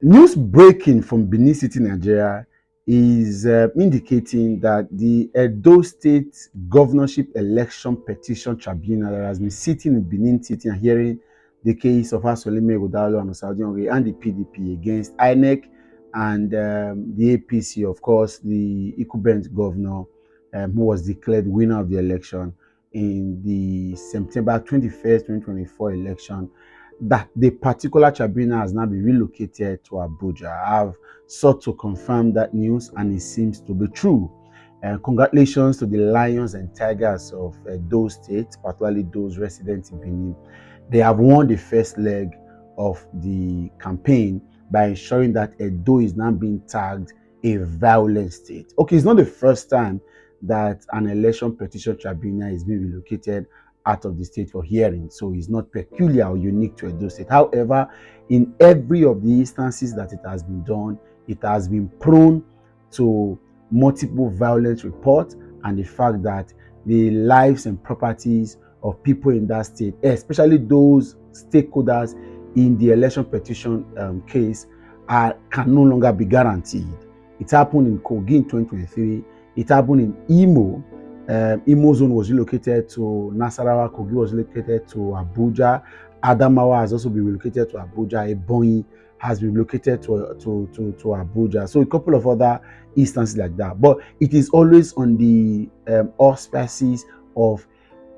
News breaking from Benin City, Nigeria, is indicating that the Edo State Governorship Election Petition Tribunal that has been sitting in Benin City and hearing the case of Asolime Godalo and Osaudi Onge and the PDP against INEC and the APC, of course, the incumbent governor who was declared winner of the election in the September 21st, 2024 election, that the particular tribunal has now been relocated to Abuja. I've sought to confirm that news and it seems to be true. Congratulations to the Lions and Tigers of those states, particularly those residents in Benin. They have won the first leg of the campaign by ensuring that Edo is now being tagged a violent state. Okay, it's not the first time that an election petition tribunal is being relocated out of the state for hearing, so it's not peculiar or unique to Edo State. However, in every of the instances that it has been done, it has been prone to multiple violent reports and the fact that the lives and properties of people in that state, especially those stakeholders in the election petition case, can no longer be guaranteed. It happened in Kogi in 2023. It happened in Imo. Imo zone was relocated to Nasarawa. Kogi was relocated to Abuja. Adamawa has also been relocated to Abuja. Ebonyi has been relocated to Abuja. So a couple of other instances like that. But it is always on the auspices of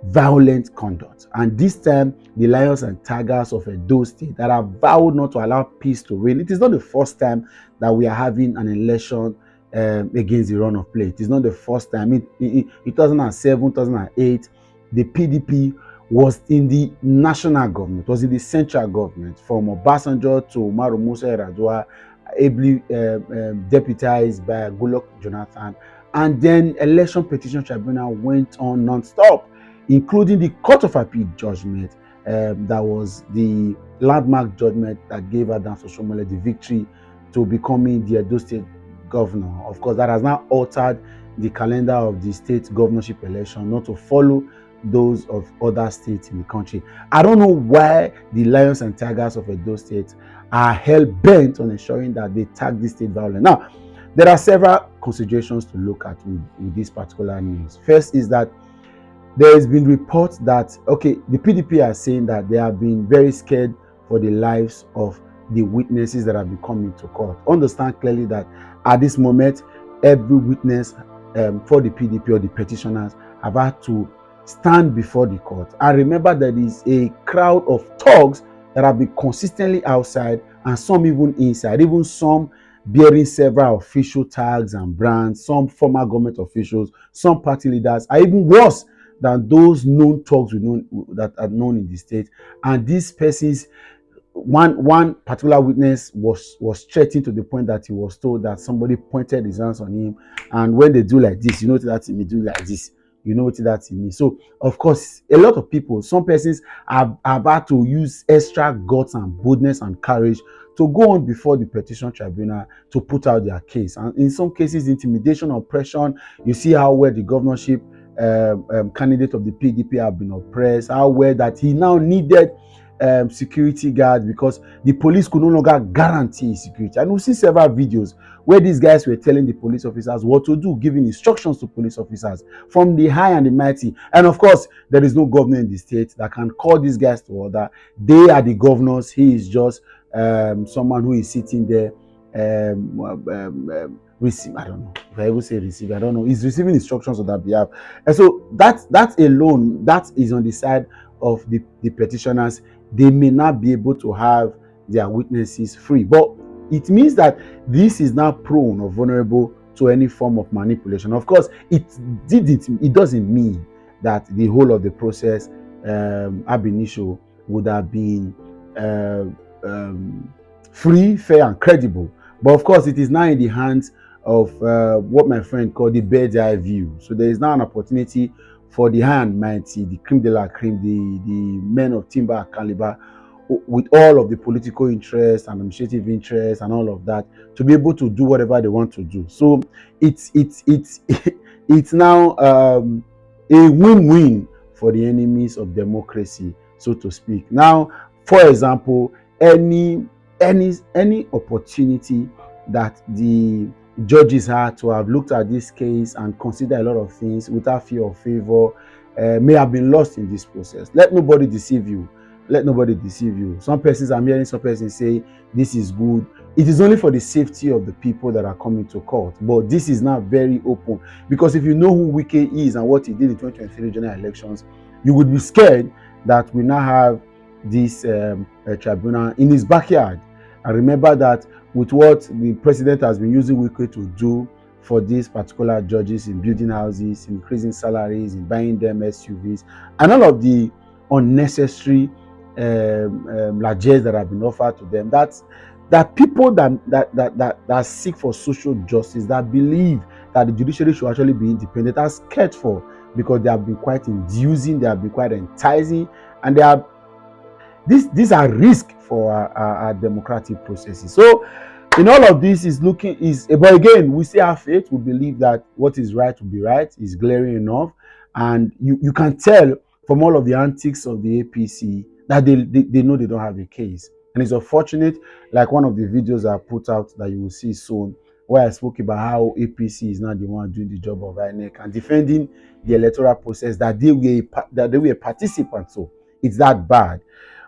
violent conduct. And this time, the Lions and Tigers of Edo State that have vowed not to allow peace to reign. It is not the first time that we are having an election against the run of play. It is not the first time. In 2007, 2008, the PDP was in the national government, was in the central government, from Obasanjo to Umaru Musa Yar'Adua, ably deputized by Goodluck Jonathan. And then Election Petition Tribunal went on non-stop, including the Court of Appeal judgment that was the landmark judgment that gave Adams Oshiomhole the victory to becoming the Edo State governor. Of course, that has now altered the calendar of the state governorship election not to follow those of other states in the country. I don't know why the Lions and Tigers of Edo State are hell-bent on ensuring that they tag this state violence. Now, there are several considerations to look at with this particular news. First is that there has been reports that, okay, the PDP are saying that they have been very scared for the lives of the witnesses that have been coming to court. Understand clearly that at this moment, every witness for the PDP or the petitioners have had to stand before the court. And remember, there is a crowd of thugs that have been consistently outside and some even inside, even some bearing several official tags and brands, some former government officials, some party leaders, are even worse than those known thugs that are known in the state. And these persons, one particular witness was threatened to the point that he was told that somebody pointed his hands on him, and when they do like this, you know what that me do like this, you know what that means. So of course, a lot of people, some persons have had to use extra guts and boldness and courage to go on before the petition tribunal to put out their case. And in some cases, intimidation, oppression. You see how well the governorship candidate of the PDP have been oppressed, how well that he now needed security guards because the police could no longer guarantee security. And we've seen several videos where these guys were telling the police officers what to do, giving instructions to police officers from the high and the mighty. And of course, there is no governor in the state that can call these guys to order. They are the governors. He is just someone who is sitting there. Receive, I don't know if I ever say receive, I don't know. He's receiving instructions on that behalf. And so that alone, that is on the side of the petitioners. They may not be able to have their witnesses free, but it means that this is now prone or vulnerable to any form of manipulation. Of course, it doesn't mean that the whole of the process ab initio would have been free, fair, and credible. But of course, it is now in the hands of what my friend called the bird's eye view. So there is now an opportunity for the high and mighty, the creme de la creme, the men of timber and caliber, with all of the political interest and administrative interest and all of that, to be able to do whatever they want to do. So it's now a win-win for the enemies of democracy, so to speak. Now, for example, any any opportunity that the judges had to have looked at this case and consider a lot of things without fear or favor may have been lost in this process. Let nobody deceive you. Let nobody deceive you. Some persons, I'm hearing some persons say this is good. It is only for the safety of the people that are coming to court. But this is now very open, because if you know who Wike is and what he did in 2023 general elections, you would be scared that we now have this tribunal in his backyard. And remember that with what the president has been using Wike to do for these particular judges in building houses, increasing salaries, in buying them SUVs, and all of the unnecessary largesse that have been offered to them, that people that seek for social justice, that believe that the judiciary should actually be independent, are scared for, because they have been quite inducing, they have been quite enticing, and they are these are risks for our democratic processes. So in all of this but again, we still have faith. We believe that what is right will be right, is glaring enough, and you can tell from all of the antics of the APC that they know they don't have a case. And it's unfortunate, like one of the videos I put out that you will see soon, where I spoke about how APC is not the one doing the job of INEC and defending the electoral process that they were participants. So it's that bad.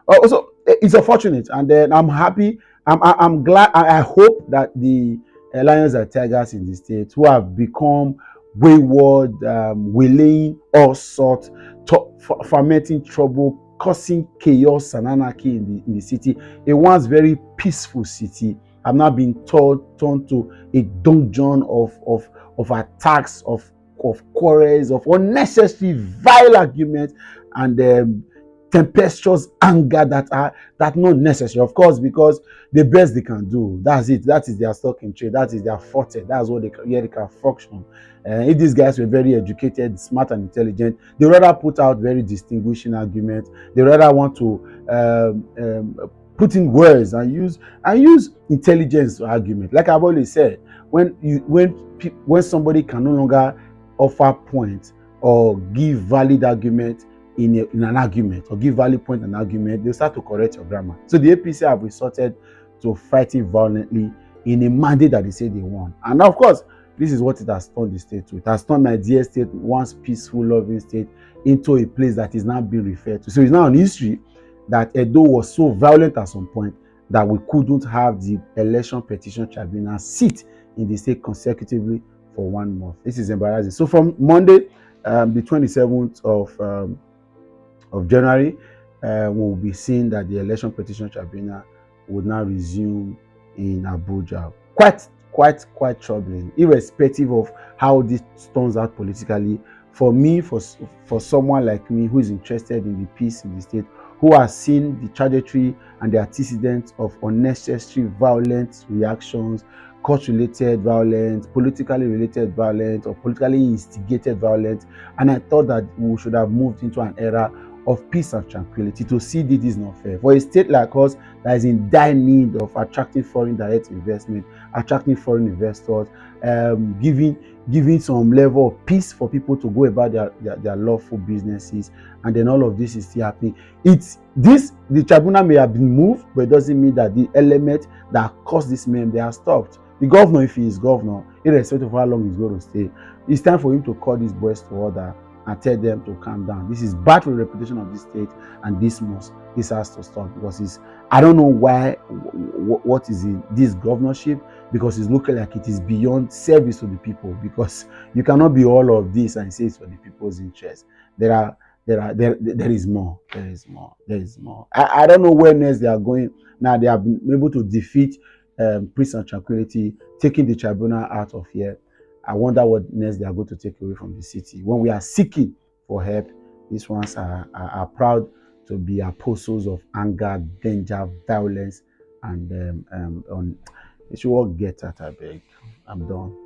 Also, it's unfortunate, and then I'm happy. I'm glad. I hope that the lions and tigers in the state, who have become wayward, waylaying all sorts, fermenting trouble, causing chaos and anarchy in the city, a once very peaceful city, have now been turned to a dungeon of attacks, of quarrels, of unnecessary vile arguments, and tempestuous anger that not necessary, of course, because the best they can do, that's it. That is their stock in trade. That is their forte. That's what they can function. If these guys were very educated, smart, and intelligent, they rather put out very distinguishing arguments. They rather want to put in words and use intelligence to argument. Like I've always said, when somebody can no longer offer points or give valid argument in an argument, or give valid point in an argument, they'll start to correct your grammar. So the APC have resorted to fighting violently in a mandate that they say they want. And now, of course, this is what it has turned the state to. It has turned my dear state, once peaceful, loving state, into a place that is now being referred to. So it's now an history that Edo was so violent at some point that we couldn't have the Election Petition Tribunal sit in the state consecutively for 1 month. This is embarrassing. So from Monday, the 27th of January, we'll be seeing that the Election Petition Tribunal will now resume in Abuja. Quite troubling, irrespective of how this turns out politically. For me, for someone like me who is interested in the peace in the state, who has seen the trajectory and the antecedents of unnecessary violent reactions, court-related violence, politically related violence, or politically instigated violence, and I thought that we should have moved into an era of peace and tranquility. To see this is not fair. For a state like us that is in dire need of attracting foreign direct investment, attracting foreign investors, giving some level of peace for people to go about their lawful businesses, and then all of this is still happening. The tribunal may have been moved, but it doesn't mean that the element that caused this man, they are stopped. The governor, if he is governor, irrespective of how long he's going to stay, it's time for him to call these boys to order and tell them to calm down. This is bad for the reputation of this state, and this has to stop, because I don't know why, what is in this governorship, because it's looking like it is beyond service to the people, because you cannot be all of this and say it's for the people's interest. There is more. I don't know where next they are going. Now they have been able to defeat peace and tranquility, taking the tribunal out of here. I wonder what next they are going to take away from the city. When we are seeking for help, these ones are proud to be apostles of anger, danger, violence, and they should all get at. I beg. I'm done.